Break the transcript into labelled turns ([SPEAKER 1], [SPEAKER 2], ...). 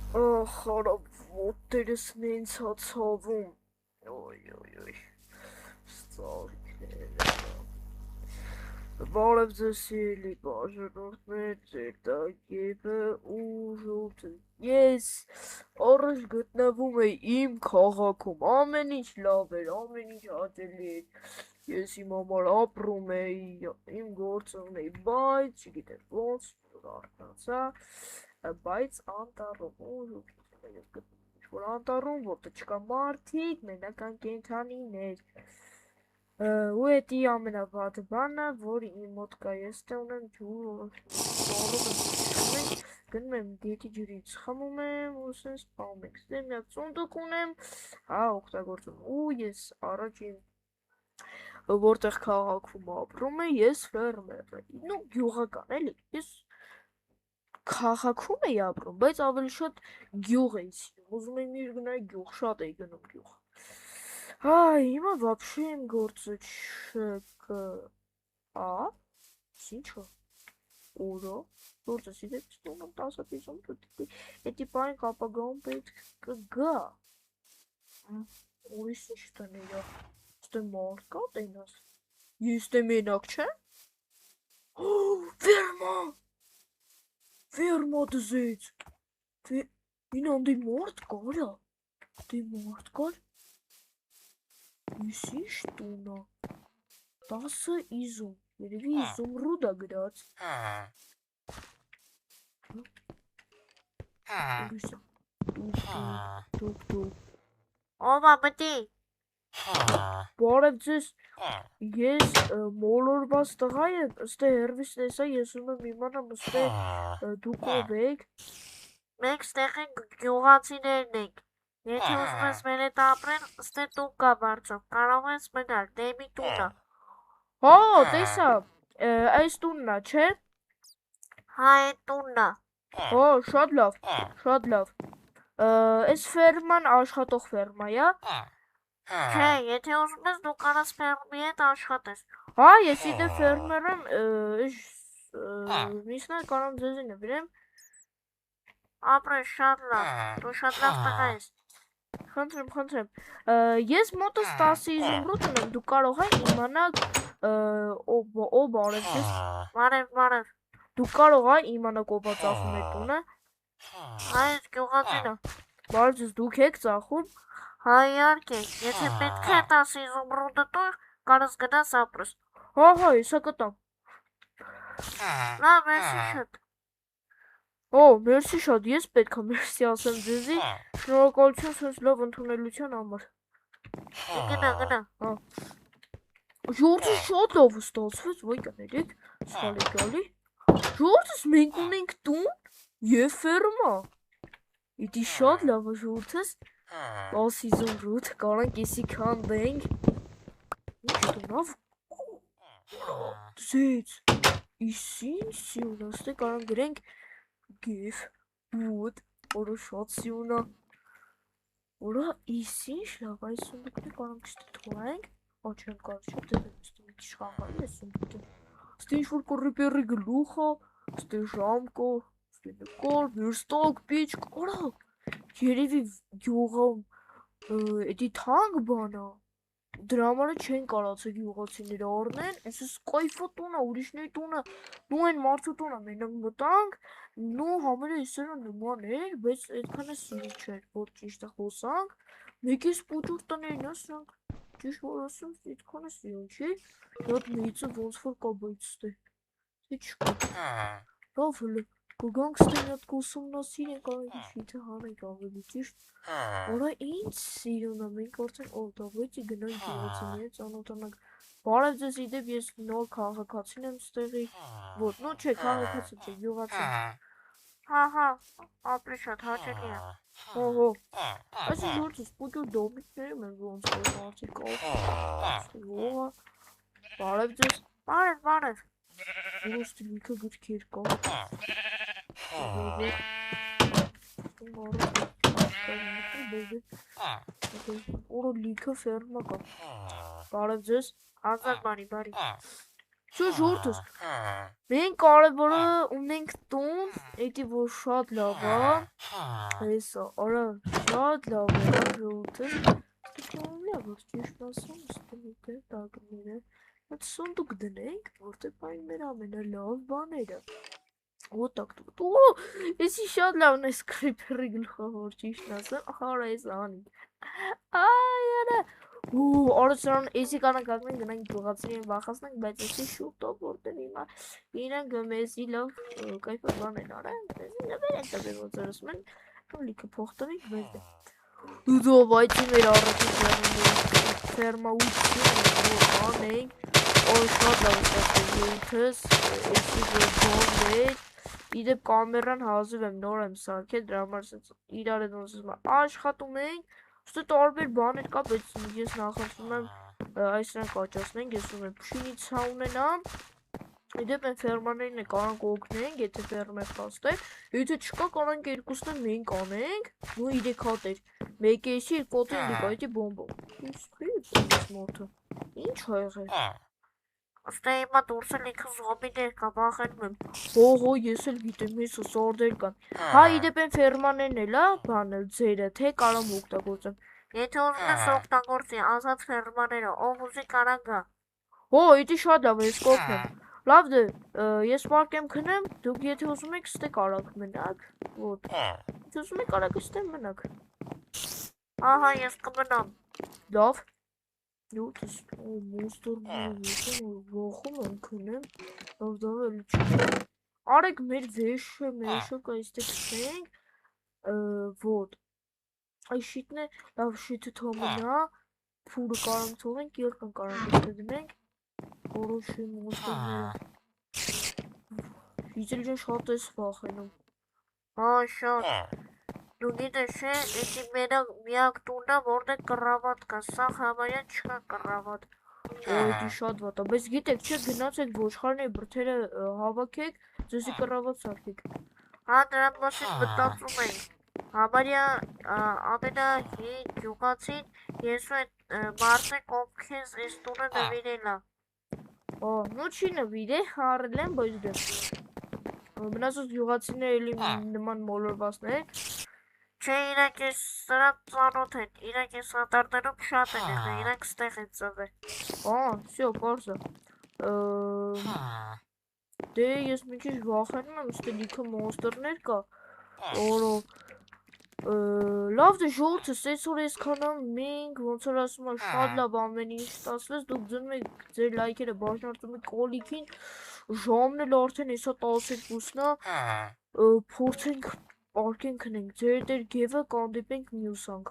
[SPEAKER 1] Խարավ ոտերս նենց հացավում։ Ոյ, ստալքերը։ Բարև ձեզ սիրելի բաժանորդներ, ձեր տակեպը ուժոտ։ Ես առաջ գտնվում էի իմ քաղաքում, ամեն ինչ լավ էր, ամեն ինչ հաճելի էր։ Ես իմ համար ապրում էի, իմ գործը ունեի, բայց չգիտեմ ոնց արթնացա, բայց անտառում ուժոտ ինչ-որ անտառում, որտեղ չկա մարդիկ, մենակ կենդանիներ։ Ու էդի ամենավատը բանը, որ իմ մոտ կա, ես դե ունեմ ջուր, ծառով եմ գնում եմ դիետի ջրից, խմում եմ ու սենց սպանում եք, դե մի հատ ծունդուկ ունեմ, հա, օգտագործում, ու ես առաջին, որտեղ քաղաքում ապրում է, ես ֆերմեր եմ, նու գյուղական էլի, ես քաղաքում էի ապրում, բայց ավելի շատ գյուղ էի սիրում, ուզում էի միշտ գնալ գյուղ, շատ էի գնում գյուղ։ Հիմա вообще իմ գործը չկա, ինչո՞։ Ուրա, գործը սիրեց ստունում 10-ից էդի պայն ապագայում պետք կգա։ Ուրիշ ինչ տները, ստե մարդ կա տենաս, ես դե մենակ չեմ։ Վերմա դզեց, ինան դե մարդ կարա, դե մարդ կար, ես ինչ տունա, 10 իզում, երևի իզումրուդ է գրած։ Դուք,
[SPEAKER 2] Ով ապտի։
[SPEAKER 1] բարև ձեզ, ես մոլորված տղա եմ, ստե հերվիս տեսա, ես ունում իմանամ, ստե դուք ով եք։
[SPEAKER 2] Մենք ստեղի գյուղացիներն ենք։ Եթե ուզում ես մեր հետ ապրել, ստե տուն կա բարձր, կարող ես մնալ, դեմի տունը։
[SPEAKER 1] Հա, տեսա, այս տունն է, չէ։
[SPEAKER 2] Հա, այդ տունն է։
[SPEAKER 1] Հա, շատ լավ։ Այս ֆերման աշխատող ֆերմա է։
[SPEAKER 2] Չէ, եթե ուզում ես դու կարաս ֆերմի հետ աշխատես։
[SPEAKER 1] Հա, ես իդե ֆերմեր եմ, միսներ կարամ ձեզի նվիրեմ։
[SPEAKER 2] Ապրես շատ լավ, դու շատ լավ տղա ես։
[SPEAKER 1] Խնդրեմ, ես մոտս 10 իզումրուդ ունեմ, դու կարող ես իմանալ, ով բարև ձեզ։
[SPEAKER 2] Բարև։
[SPEAKER 1] Դու կարող ես իմանալ ով ծախում է տունը։
[SPEAKER 2] Այս գյուղացին է։
[SPEAKER 1] Բարև ձեզ, դուք եք ծախում։
[SPEAKER 2] Հա, իհարկե, եթե պետք է 10 իզումրուդը տուր, կարաս գնաս ապրես։
[SPEAKER 1] Հա, հեսա կտամ։
[SPEAKER 2] Լավ, մերսի շատ։
[SPEAKER 1] Մերսի շատ, ես պետք է մերսի ասեմ ձեզի, շնորհակալություն սենց լավ ընդունելության համար։
[SPEAKER 2] Գնա։
[SPEAKER 1] Ժողովուրդը շատ լավ ստացվեց, ոյ կներեք, սխալի։ Ժողովուրդս մենք ունենք տուն և ֆերմա։ Իդի շատ լավ է ժողովուրդս, 10 իզումրուդ, կարանք եսի քանդենք։ Ինչ տունավ։ Ձեծ, ինչ սիուն աստե կարան գրենք գև, ոդ, որը շատ սիուն է։ Որը ինչ լավ, այս սունդուկները կարանք շտի թողենք, չեմ կարող շատ դեպ եմ ստի մի քիչ խաղալի է սունդուկը։ Ստի ինչ-որ կռիպերի գլուխ է, ստի ժամկը, ստի նկար, վերստակ, պիչ, կարա, երևի գյուղում էդի թանկ բան է, դրա համար չեն կարացել գյուղացիները առնեն, այսս կայֆա տուն է, ուրիշների տունը, նու են մարդու տունը մենակ մտանք, նու համերը իսերը նման էր, բայց այդքան է սիրի չէր, որ ճիշտ է խոսանք, մեկիս պուճուր տներն է, սրանք ճիշտ որ ասում, այդքան է սիրուն չի, հատ մեիցը ոնց որ կա, բայց ստե, թե չկա, լավ հլը, կգանք ստե մի հատ կուսումնասիրենք, ավելի շիթը հանենք ավելի ճիշտ, որը ինչ սիրուն է, մենք արդեն դավայցի գնանք գյուղացիների ծանոթանանք, բարև ձեզ իդեպ ես նոր քաղաքացին եմ ստեղի, ոտ, նո չէ, քաղաքացին չէ, գյուղացին։
[SPEAKER 2] Հա, ապրի շատ հաճելի է։
[SPEAKER 1] Հո, այս ժողովուրդս պուճուր դոմիկները մենք ոնց որ մարդիկ ողա, բարև ձեզ։
[SPEAKER 2] Բարև։
[SPEAKER 1] Որոստի լիքը գրքեր կա։ Որը լիքը ֆերմա կա։ Բարև ձեզ։
[SPEAKER 2] Ազատ բարի։
[SPEAKER 1] Շո ժողովուրդս մենք կարևորը ունենք տուն, էդի որ շատ լավ է։ Հեսա, արա շատ լավ է ժողովուրդս։ Ստիճանալի որ ճիշտ ասում, ստիճանալի տակները։ Այդ սունդուկ դնենք, որտեղ այն մեր ամենալավ բաները։ Вот так тут. О, если շատ լավն է սկրիպերի գլխավոր ճիշտ ասեմ, արա էս անի։ Այ արա։ Ու օրսան էսի կանանք գնանք գյուղացին վախացնենք, բայց էսի շուտով որտեղ հիմա իրենք մեզի լավ կայֆը բան են արել, մեզի նվեր են տվել ոնց ասում են, լիքը փող տվենք մեզ։ Ու բայց մեր առաջին ֆերմաություն անենք, օ շատ լավ է յութս, էսի բոմբեր Իդեպ կամերան հազիվ եմ նոր եմ սարքել, դրա համար իրար են ոնց աշխատում ենք, ուստի տարբեր բաներ կա, բայց ես նախընտրում եմ այս նրանք աճացնենք, ես ուզում եմ փշինիցա ունենամ, իդեպ այն ֆերմաներին է կարանք օգնենք, եթե ֆերմեր փաստեր, եթե չկա կարանք երկուսն էլ մենք անենք, ու 3 հատեր, մեկը էսի, երկու հատեր լիք այդի բոմբոմ, իսկ մոտը, ինչ ա եղել
[SPEAKER 2] Ստե հիմա դուրս էլ ինքը զոմբիներ կա, վախենում եմ։
[SPEAKER 1] Հողո, ես էլ գիտեմ, ես սորդեր կան։ Հա, իդեպ են ֆերմաներն էլ, բանը, ձերը, թե կարամ օգտագործեմ։
[SPEAKER 2] Եթե ուզում ես օգտագործի ազատ ֆերմաները, ով ուզի կարա գա։
[SPEAKER 1] Հո, իդի շատ լավ է, ես կօգնեմ։ Լավ դե, ես պարկեմ քնեմ, դուք եթե ուզում եք ստե կարաք մնաք, ոտ։ Եթե ուզում եք կարաք ստե մնաք։
[SPEAKER 2] Ահա, ես կմնամ։
[SPEAKER 1] Լավ։ Յութս, մոստր ողում եմ քնեմ, լավ դավ էլի չի։ Արեք մեր վեշը, մեշը կայստեղ չենք, ոտ։ Այ շիտն է, լավ շիտը թոմնա, փուրը կարամ թողենք, երկն կարամ ստե դնենք, որոշի մոստերները։ Իզել ջան շատ ես վախենում։
[SPEAKER 2] Հա, շատ։ Դու գիտես է, էսի մենակ միակ տունը, որտեղ կռավատ կա, սա համարյա չկա կռավատ։
[SPEAKER 1] Էդի շատ վատ է, բայց գիտեք, չէ գնացեք ոչխարների բրդերը հավաքեք, ձեզի կռավատ սարքեք։
[SPEAKER 2] Հա, դրա մասին մտածում ենք։ Համարյա ամենահին գյուղացին ես ու այդ մարդիկ ովքեր այս տունը նվիրել ա։
[SPEAKER 1] Ա, նո չի նվիրե, հարել եմ, բայց դե։ Մնացած գյուղացիները էլի նման մոլորվածներ
[SPEAKER 2] Չէ, իրանք ես սրանք ծանոթ են, իրանք ես ատարներում շատ են եղել, իրանք ստեղ են ծվել։
[SPEAKER 1] Всё, պարզ է։ Դե ես մի քիչ վախենում եմ, ստե լիքը մոնստերներ կա, որով լավ դե ժողովուրդս այսօր այսքանով մենք ոնց որ ասում եմ շատ լավ ամեն ինչ ստացվեց, դուք ձնում եք ձեր լայքերը բաժանորդում եք կոլիկին, ժամն էլ արդեն հեսա 12-ն է, փորձենք պարկենք քնենք, ձեր դեր գևը կանդիպենք մյուս անգամ։